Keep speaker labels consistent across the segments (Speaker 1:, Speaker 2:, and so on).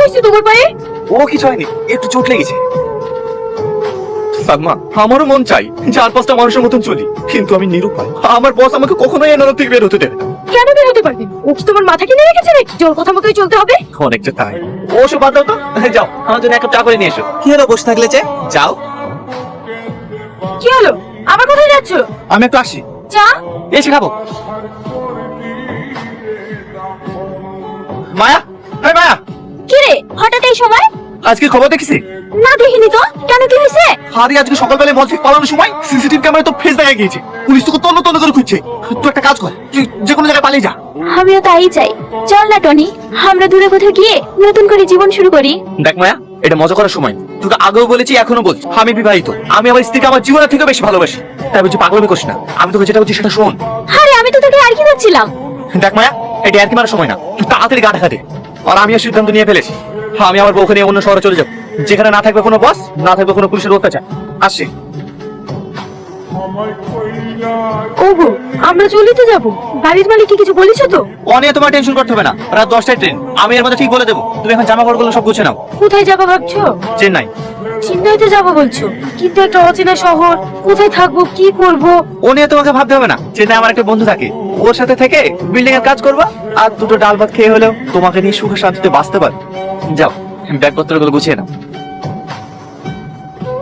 Speaker 1: হয়েছে তোমার পায়ে?
Speaker 2: ও কিছু হয়নি, একটু চোট লেগেছে। সালমা, আমারও মন চাই 4-5টা মানুষের মতন চলি, কিন্তু আমি নিরুপায়। আমার বস আমাকে কখনোই এ নরক থেকে বের হতে দেবে না।
Speaker 1: কেন বের হতে পারবে? ও কি তোমার মাথা কিনে রেখেছে নাকি জোর কথা মতোই চলতে হবে?
Speaker 2: অনেকটা তাই। ওসব বাদ দাও তো, যাও আমার জন্য এক কাপ চা করে নিয়ে এসো।
Speaker 3: কি হলো বসে থাকলে যে? যাও।
Speaker 1: কি হলো? আবার কোথায় যাচ্ছ?
Speaker 2: আমি একটু আসি,
Speaker 1: চা?
Speaker 2: এসে খাবো। মায়া, এই মায়া,
Speaker 1: কি রে হঠাৎ এই সময়?
Speaker 2: আজকে খবর দেখেছি?
Speaker 1: না দেখিনি তো, কেন কি হয়েছে?
Speaker 2: আরে আজকে সকালবেলায় মল থেকে পালানোর সময় সিসিটিভি ক্যামেরায় তো ফেস দেখা গিয়েছে। পুলিশ তোকে তন্ন তন্ন করে খুঁজছে। তুই একটা কাজ কর, তুই যে কোনো জায়গায় পালিয়ে যা।
Speaker 1: আমিও তাই চাই। চল না টনি, আমরা দূরে কোথাও গিয়ে নতুন করে জীবন শুরু করি।
Speaker 2: দেখ মায়া, এটা মজা করার সময় না। তোকে আগেও বলেছি, এখনো বলছি, আমি বিবাহিত। আমি আমার স্ত্রীকে আমার জীবনের থেকে বেশি ভালোবাসি। তাই বলছি পাগলামি করিস না। আমি তোকে যেটা বলছি সেটা শোন।
Speaker 1: আরে আমি তো তোকে আর কি বলছিলাম।
Speaker 2: দেখ মায়া, এটা আর কি মারার সময় না। তুই তাড়াতাড়ি গা ঢাকা দে। আর আমিও সিদ্ধান্ত নিয়ে ফেলেছি, আমি আমার বউকে নিয়ে অন্য শহরে চলে যাবো, যেখানে না থাকবে কোনো বস, না থাকবে কোনো পুলিশের অত্যাচার। আসছি।
Speaker 1: ওগো, আমরা চলিতে যাব। বাড়ির মালিককে কিছু বলেছো তো?
Speaker 2: ও নিয়ে তোমার টেনশন করতে হবে না। রাত 10টায় ট্রেন, আমি এর মধ্যে ঠিক বলে দেবো। তুমি এখন জামা কাপড়গুলো সব গুছিয়ে নাও।
Speaker 1: কোথায় যাবো ভাবছো?
Speaker 2: চেন্নাই।
Speaker 1: চেন্নাইতে যাবো বলছো, কিন্তু একটা অচেনা শহর, কোথায় থাকবো, কি করব?
Speaker 2: ও নিয়ে তোমাকে ভাবতে হবে না। চেন্নাই আমার একটা বন্ধু থাকে, ওর সাথে থেকে বিল্ডিং এর কাজ করবা, আর দুটো ডাল ভাত খেয়ে হলেও তোমাকে নিয়ে সুখে শান্তিতে বাঁচতে পারবে। যাও, ব্যাগপত্রগুলো গুছিয়ে নাও।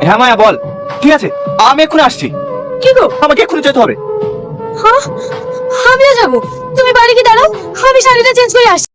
Speaker 2: হ্যাঁ মায়া বল। ঠিক আছে, আমি এক্ষুনি আসছি।
Speaker 1: কি গো?
Speaker 2: আমাকে এক্ষুনি যেতে হবে।
Speaker 1: হ্যাঁ, আমিও যাবো। তুমি বাড়ি গিয়ে দাঁড়াও, আমি শাড়িটা চেঞ্জ করে আসছি।